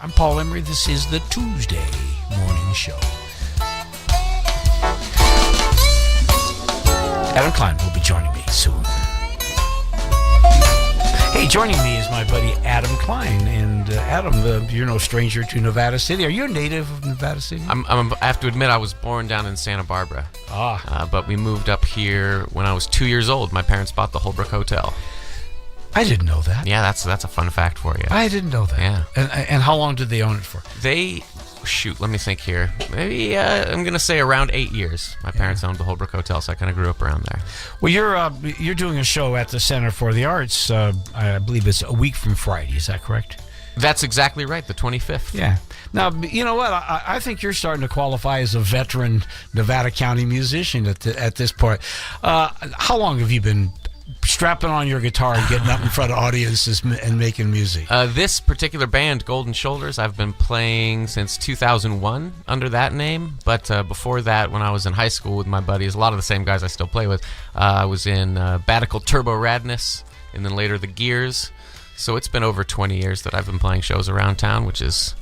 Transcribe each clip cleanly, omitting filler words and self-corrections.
I'm Paul Emery. This is the Tuesday Morning Show. Adam Kline will be joining me soon. Hey, joining me is my buddy Adam Kline. And Adam, you're no stranger to Nevada City. Are you a native of Nevada City? I have to admit, I was born down in Santa Barbara. But we moved up here when I was 2 years old. My parents bought the Holbrook Hotel. I didn't know that. Yeah, that's a fun fact for you. I didn't know that. Yeah. And how long did they own it for? Let me think here. Maybe I'm gonna say around 8 years. My parents owned the Holbrook Hotel, so I kind of grew up around there. Well, you're doing a show at the Center for the Arts. I believe it's a week from Friday. Is that correct? That's exactly right. The 25th. Yeah. Now, you know what? I think you're starting to qualify as a veteran Nevada County musician at this point. How long have you been strapping on your guitar and getting up in front of audiences and making music? This particular band, Golden Shoulders, I've been playing since 2001 under that name. But before that, when I was in high school with my buddies, a lot of the same guys I still play with, I was in a band called Turbo Radness, and then later the Gears. So it's been over 20 years that I've been playing shows around town, which is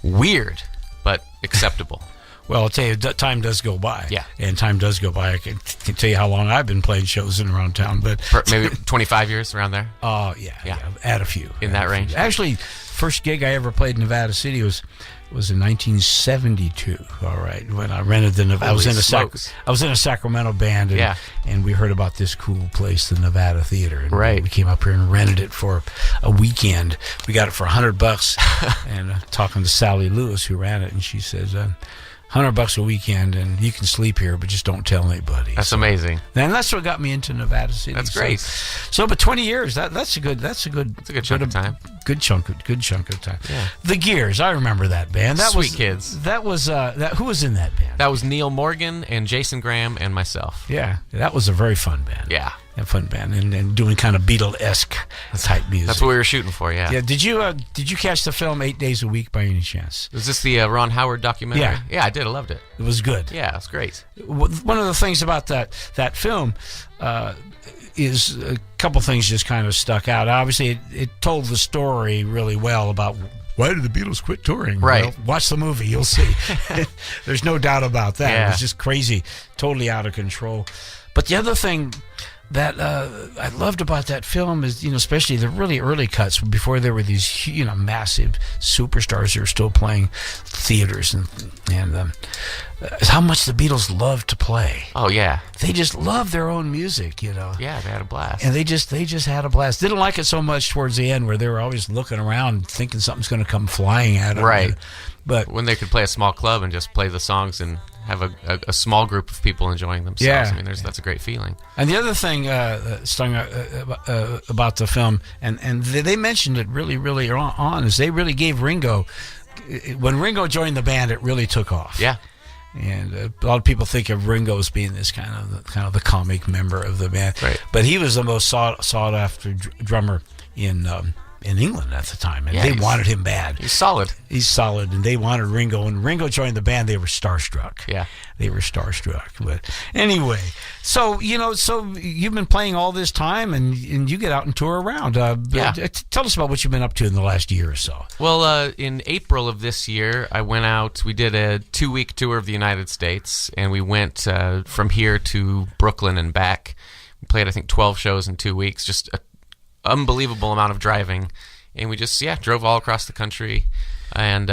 weird, but acceptable. Well, I'll tell you, time does go by. Yeah. And time does go by. I can tell you how long I've been playing shows in around town. But maybe 25 years around there? Yeah. Add a few. In that range? Actually, first gig I ever played in Nevada City was in 1972. All right, when I rented the Nevada. I was in a Sacramento band. And we heard about this cool place, the Nevada Theater. And right. We came up here and rented it for a weekend. We got it for $100. And talking to Sally Lewis, who ran it, and she says, $100 a weekend, and you can sleep here, but just don't tell anybody. That's amazing. And that's what got me into Nevada City. That's great. So, but 20 years, that's a good chunk of time. Good chunk of time. Yeah. The Gears, I remember that band. Sweet kids. That was who was in that band? That was Neil Morgan and Jason Graham and myself. Yeah, that was a very fun band. Yeah. A fun band, and doing kind of Beatle-esque type music. That's what we were shooting for, yeah. Yeah. Did you catch the film 8 Days a Week by any chance? Was this the Ron Howard documentary? Yeah. Yeah, I did. I loved it. It was good. Yeah, it was great. One of the things about that film is a couple things just kind of stuck out. Obviously, it told the story really well about why did the Beatles quit touring? Right. Well, watch the movie, you'll see. There's no doubt about that. Yeah. It was just crazy, totally out of control. But the other thing that I loved about that film is, especially the really early cuts before there were these, massive superstars that are still playing theaters and how much the Beatles loved to play. Oh yeah, they just loved their own music, Yeah, they had a blast, and they just had a blast. Didn't like it so much towards the end where they were always looking around, thinking something's going to come flying at them. Right. But when they could play a small club and just play the songs and have a small group of people enjoying themselves. Yeah. I mean, that's a great feeling. And the other thing about the film, and they mentioned it really, really on, is they really gave Ringo, when Ringo joined the band, it really took off. Yeah. And a lot of people think of Ringo as being this kind of the comic member of the band. Right. But he was the most sought after drummer in England at the time, and they wanted him bad. He's solid. He's solid, and they wanted Ringo. When Ringo joined the band, they were starstruck. Yeah, they were starstruck. But anyway, so you've been playing all this time, and you get out and tour around. Tell us about what you've been up to in the last year or so. Well, in April of this year, I went out. We did a 2-week tour of the United States, and we went from here to Brooklyn and back. We played, I think, 12 shows in 2 weeks. Just a unbelievable amount of driving, and we just drove all across the country, and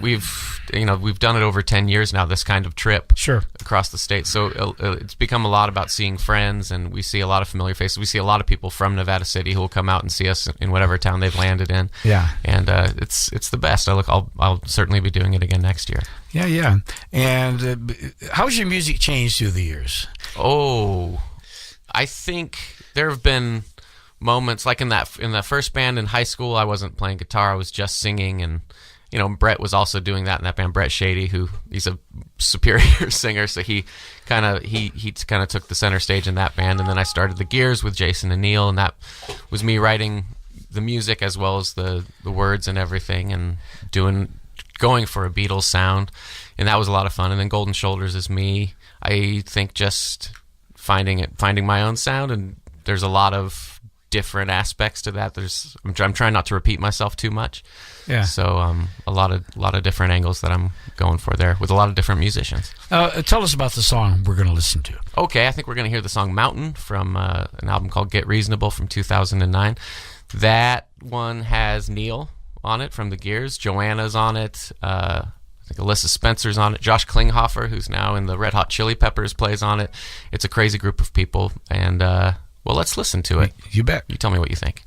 we've done it over 10 years now, this kind of trip across the state. So it's become a lot about seeing friends, and we see a lot of familiar faces. We see a lot of people from Nevada City who will come out and see us in whatever town they've landed in. Yeah, and it's the best. I'll certainly be doing it again next year. Yeah. And how's your music changed through the years? Oh, I think there have been moments like in that first band in high school. I wasn't playing guitar, I was just singing, and Brett was also doing that in that band. Brett Shady, he's a superior singer, so he kind of took the center stage in that band. And then I started the Gears with Jason and Neil, and that was me writing the music as well as the words and everything, and going for a Beatles sound, and that was a lot of fun. And then Golden Shoulders is me, I think, just finding my own sound, and there's a lot of different aspects to that. I'm trying not to repeat myself too much, Yeah. So a lot of different angles that I'm going for there with a lot of different musicians. Tell us about the song we're going to listen to. Okay, I think we're going to hear the song Mountain from an album called Get Reasonable from 2009. That one has Neil on it from the Gears. Joanna's on it. I think Alyssa Spencer's on it. Josh Klinghoffer, who's now in the Red Hot Chili Peppers, plays on it. It's a crazy group of people. And, well, let's listen to it. You bet. You tell me what you think.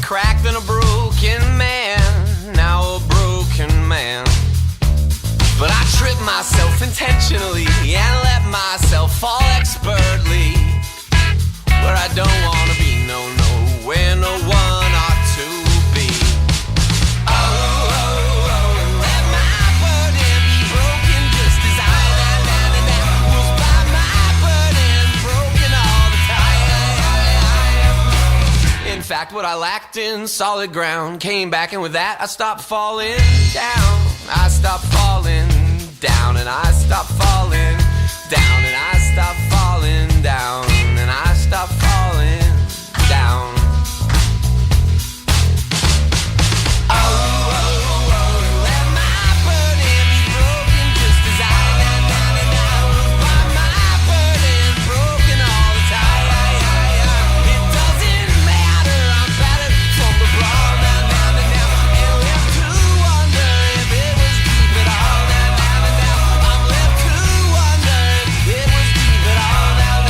cracked than a broken man, now a broken man. But I tripped myself intentionally and let myself fall expertly where I don't want to be, no, where no one ought to be. Let my burden be broken just as I was by my burden broken all the time. In fact, what I lacked in solid ground came back, and with that I stopped falling down. I stopped falling down, and I stopped falling down, and I stopped falling down, and I stopped falling down. Let my burden be broken just as I was by my burden broken all the time. It doesn't matter, I'm battered from the brawl now, and left to wonder if it was deep at all now. I'm left to wonder if it was deep at all now.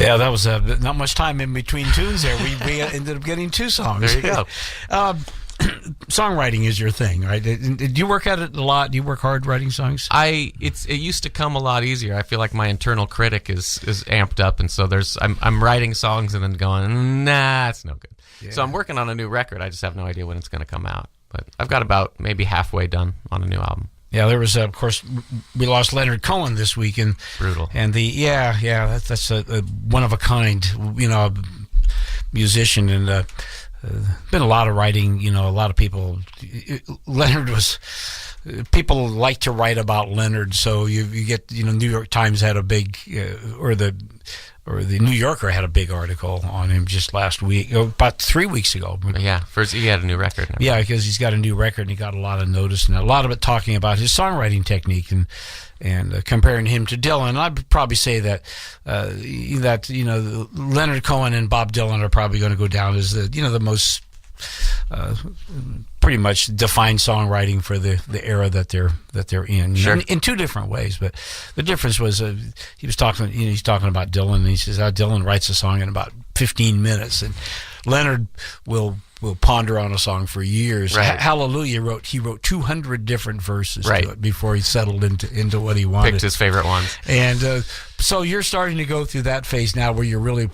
Yeah, that was not much time in between tunes there. We ended up getting 2 songs. There you go. Songwriting is your thing, right? Do you work at it a lot? Do you work hard writing songs? It used to come a lot easier. I feel like my internal critic is amped up, and so I'm writing songs and then going, nah, it's no good. Yeah. So I'm working on a new record. I just have no idea when it's going to come out. But I've got about maybe halfway done on a new album. Yeah, there was, of course, we lost Leonard Cohen this week, and brutal. And that's a one of a kind, musician, and been a lot of writing. A lot of people. Leonard was. People like to write about Leonard, so you get New York Times had a big or the New Yorker had a big article on him just last week, about 3 weeks ago. Yeah, first he had a new record. Yeah, because he's got a new record and he got a lot of notice, and a lot of it talking about his songwriting technique and comparing him to Dylan. I'd probably say that Leonard Cohen and Bob Dylan are probably going to go down as the most pretty much define songwriting for the era that they're in. Sure. In 2 different ways, but the difference was he's talking about Dylan, and he says how Dylan writes a song in about 15 minutes, and Leonard will ponder on a song for years. Right. Hallelujah he wrote 200 different verses right. to it before he settled into what he wanted. Picked his favorite ones. And so you're starting to go through that phase now where you're really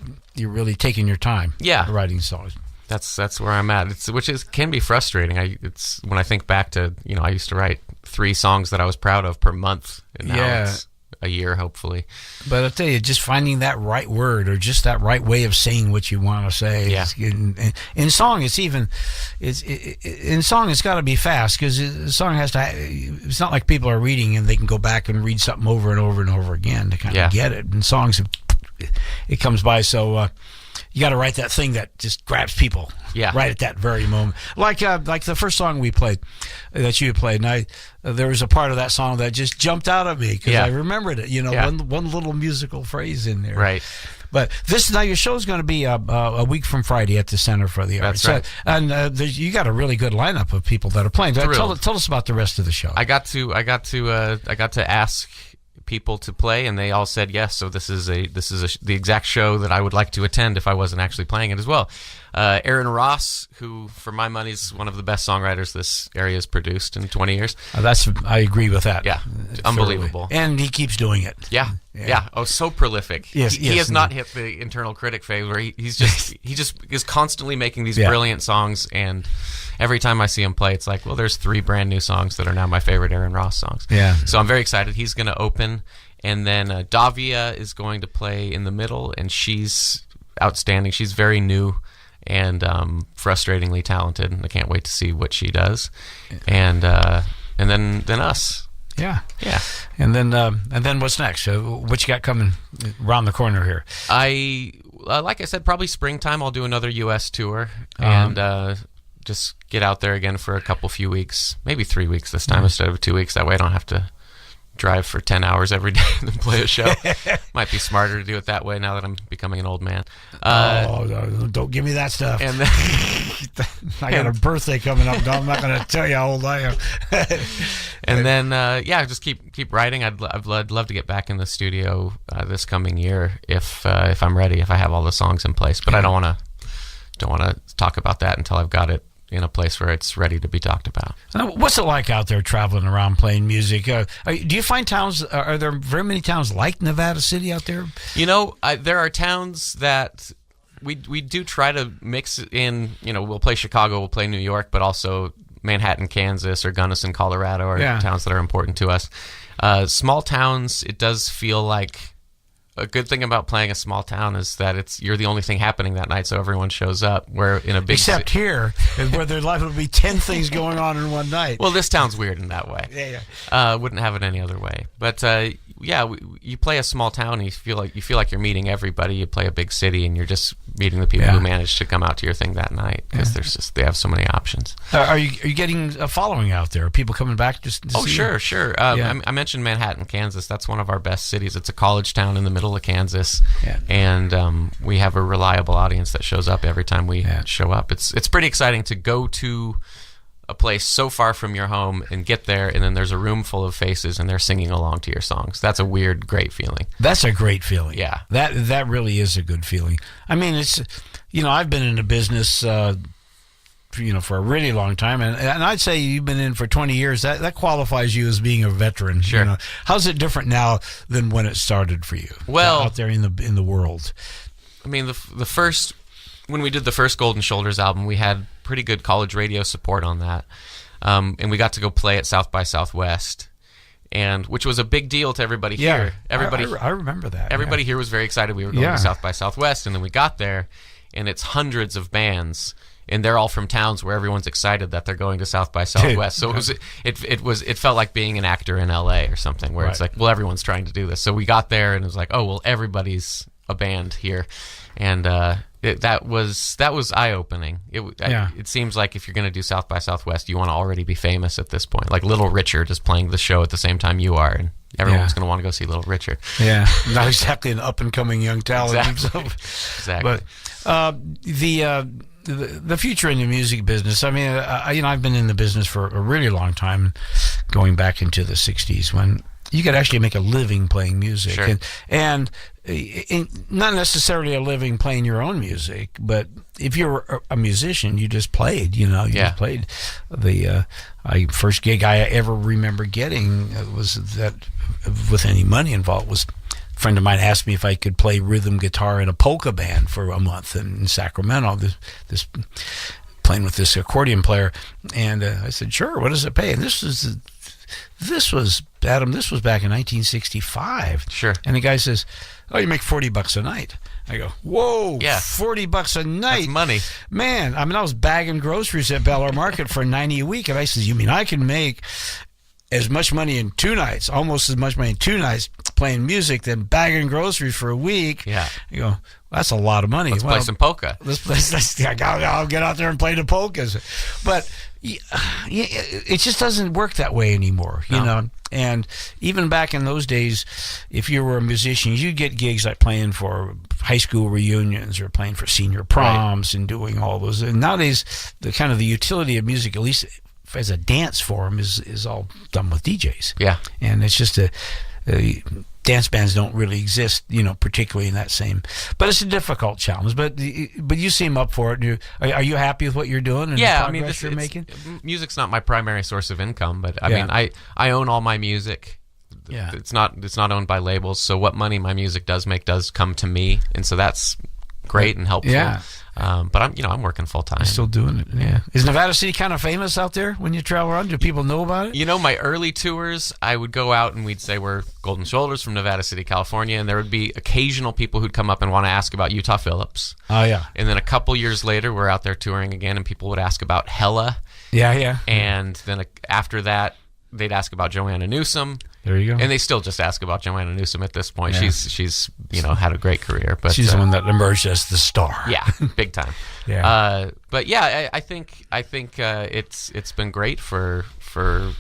taking your time. Yeah. Writing songs. That's where I'm at. Which can be frustrating. It's when I think back to I used to write 3 songs that I was proud of per month, and now it's a year, hopefully. But I'll tell you, just finding that right word or just that right way of saying what you want to say. Yeah. In song, in song it's got to be fast, because the song has to. It's not like people are reading and they can go back and read something over and over and over again to kind of get it. In songs, it comes by so. You got to write that thing that just grabs people right at that very moment. Like the first song we played, that you played, and there was a part of that song that just jumped out at me because I remembered it. One little musical phrase in there. Right. But now your show's going to be a week from Friday at the Center for the Arts. That's right. And you got a really good lineup of people that are playing. Tell us about the rest of the show. I got to ask people to play, and they all said yes. So this is the exact show that I would like to attend if I wasn't actually playing it as well. Aaron Ross, who for my money is one of the best songwriters this area has produced in 20 years. I agree with that. Yeah, unbelievable. And he keeps doing it. Yeah. Oh, so prolific. Yes, he has not hit the internal critic phase where he just is constantly making these brilliant songs, and every time I see him play, it's like, well, there's 3 brand new songs that are now my favorite Aaron Ross songs. Yeah. So I'm very excited. He's going to open, and then Davia is going to play in the middle, and she's outstanding. She's very new and frustratingly talented, and I can't wait to see what she does. And then us. Yeah. And then what's next? What you got coming around the corner here? Like I said, probably springtime I'll do another U.S. tour and just get out there again for a few weeks, maybe 3 weeks this time instead of 2 weeks. That way I don't have to drive for 10 hours every day and play a show. Might be smarter to do it that way now that I'm becoming an old man. Don't give me that stuff. And then I got a birthday coming up. I'm not going to tell you how old I am. And then just keep writing. I'd love to get back in the studio this coming year if I'm ready, if I have all the songs in place. But I don't want to talk about that until I've got it in a place where it's ready to be talked about. What's it like out there traveling around playing music? Do you find towns, are there very many towns like Nevada City out there? There are towns that we do try to mix in, we'll play Chicago, we'll play New York, but also Manhattan, Kansas, or Gunnison, Colorado are towns that are important to us. Small towns, it does feel like a good thing about playing a small town is that you're the only thing happening that night, so everyone shows up. Where in a big except here, where there's likely to be 10 things going on in one night. Well, this town's weird in that way. Wouldn't have it any other way. But you play a small town, and you feel like you're meeting everybody. You play a big city, and you're just meeting the people who managed to come out to your thing that night because they have so many options. Are you getting a following out there? Are people coming back just to see you? Sure. I mentioned Manhattan, Kansas. That's one of our best cities. It's a college town in the middle of Kansas, and we have a reliable audience that shows up every time we show up. It's pretty exciting to go to a place so far from your home and get there, and then there's a room full of faces and they're singing along to your songs. That's a weird, great feeling. That's a great feeling. Yeah. That really is a good feeling. I mean, it's, I've been in the business, for a really long time, and I'd say you've been in for 20 years. That qualifies you as being a veteran. Sure. How's it different now than when it started for you? Well, out there in the world. I mean, when we did the first Golden Shoulders album, we had pretty good college radio support on that, and we got to go play at South by Southwest, which was a big deal to everybody here. I remember that. Everybody here was very excited we were going to South by Southwest, and then we got there, and it's hundreds of bands, and they're all from towns where everyone's excited that they're going to South by Southwest. So it felt like being an actor in LA or something, where it's like, well, everyone's trying to do this. So we got there, and it was like, oh, well, everybody's a band here, and that was eye-opening. It seems like if you're going to do South by Southwest, you want to already be famous at this point. Like Little Richard is playing the show at the same time you are, and everyone's going to want to go see Little Richard. Yeah, not exactly an up-and-coming young talent himself. Exactly. But the future in the music business, I mean, I've been in the business for a really long time, going back into the 60s when you could actually make a living playing music. Sure. And not necessarily a living playing your own music, but if you're a musician, you just played, just played. The first gig I ever remember getting was that, with any money involved, was a friend of mine asked me if I could play rhythm guitar in a polka band for a month in Sacramento. This playing with this accordion player, and I said, "Sure. What does it pay?" And this was Adam. This was back in 1965. Sure. And the guy says, "Oh, you make $40 a night." I go, "Whoa, yeah, $40 a night. That's money, man." I mean, I was bagging groceries at Bel Air Market for $90 a week, and I says, "You mean I can make as much money in 2 nights, almost as much money in 2 nights playing music than bagging groceries for a week?" Yeah. You go, that's a lot of money. Let's play some polka. I'll get out there and play the polkas. But it just doesn't work that way anymore, you know. And even back in those days, if you were a musician, you'd get gigs like playing for high school reunions or playing for senior proms and doing all those. And nowadays, the utility of music, at least as a dance form, is all done with DJs. Yeah. And it's just dance bands don't really exist, particularly in that same. But it's a difficult challenge. But you seem up for it. Are you happy with what you're doing? And the progress you're making? Music's not my primary source of income, but I mean, I own all my music. Yeah. It's not owned by labels. So what money my music does make does come to me, and so that's great and helpful. Yeah. But I'm working full time. You're still doing it. Yeah. Is Nevada City kind of famous out there when you travel around? Do people know about it? My early tours, I would go out and we'd say we're Golden Shoulders from Nevada City, California, and there would be occasional people who'd come up and want to ask about Utah Phillips. Oh yeah. And then a couple years later, we're out there touring again, and people would ask about Hella. Yeah. And then after that, they'd ask about Joanna Newsom. There you go. And they still just ask about Joanna Newsom at this point. Yeah. She's had a great career, but she's the one that emerged as the star. Yeah, big time. Yeah. But yeah, I think it's been great for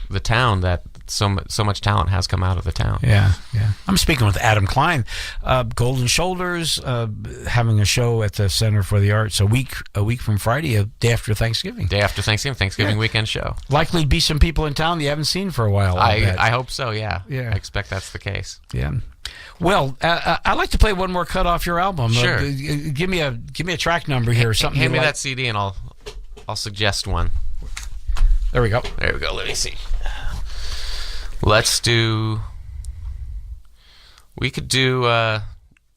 the town that so much talent has come out of the town. Yeah. I'm speaking with Adam Kline, Golden Shoulders, having a show at the Center for the Arts a week from Friday, a day after Thanksgiving. Thanksgiving weekend show. Likely be some people in town you haven't seen for a while. I hope so. Yeah. I expect that's the case. Yeah. Well, I'd like to play one more cut off your album. Sure. Give me a track number here or something. Hand me that CD and I'll suggest one. There we go. Let me see. We could do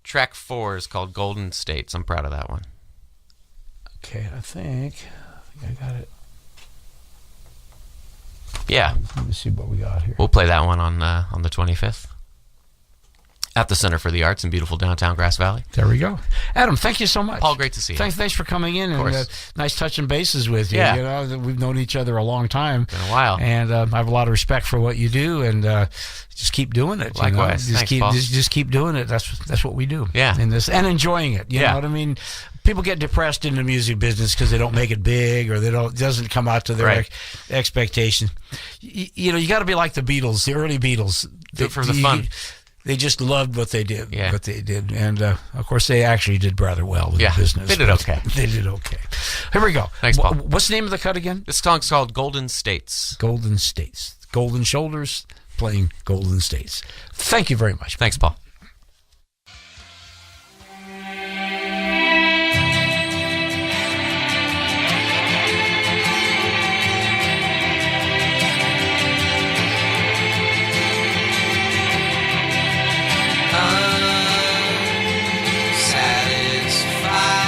track 4 is called Golden States. I'm proud of that one. Okay, I think I got it. Yeah. Let me see what we got here. We'll play that one on the 25th. At the Center for the Arts in beautiful downtown Grass Valley. There we go. Adam, thank you so much. Paul, great to see you. Thanks for coming in, and nice touching bases with you. Yeah. We've known each other a long time. Been a while. And I have a lot of respect for what you do, and just keep doing it. Likewise. Thanks, Paul. Just keep doing it. That's what we do. Yeah. And enjoying it. You know what I mean? People get depressed in the music business because they don't make it big, or it doesn't come out to their expectation. You got to be like the Beatles, the early Beatles. Do it for the fun. They just loved what they did. Yeah. What they did, and of course, they actually did rather well in the business. They did okay. They did okay. Here we go. Thanks, Paul. What's the name of the cut again? This song's called Golden States. Golden States. Golden Shoulders playing Golden States. Thank you very much. Thanks, Paul. Satisfied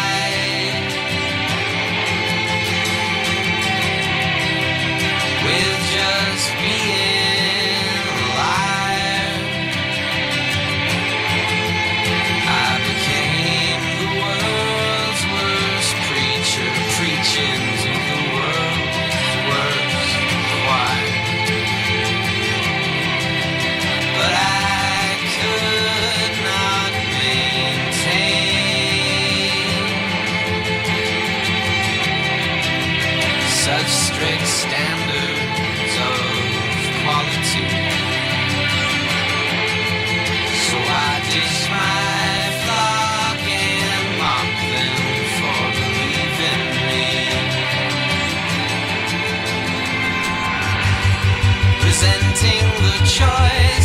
with just being alive, I became the world's worst preacher, preaching to the world's worst choir. But I could not maintain such strict standards of quality. So I ditched my flock and mocked them for believing me, resenting the choice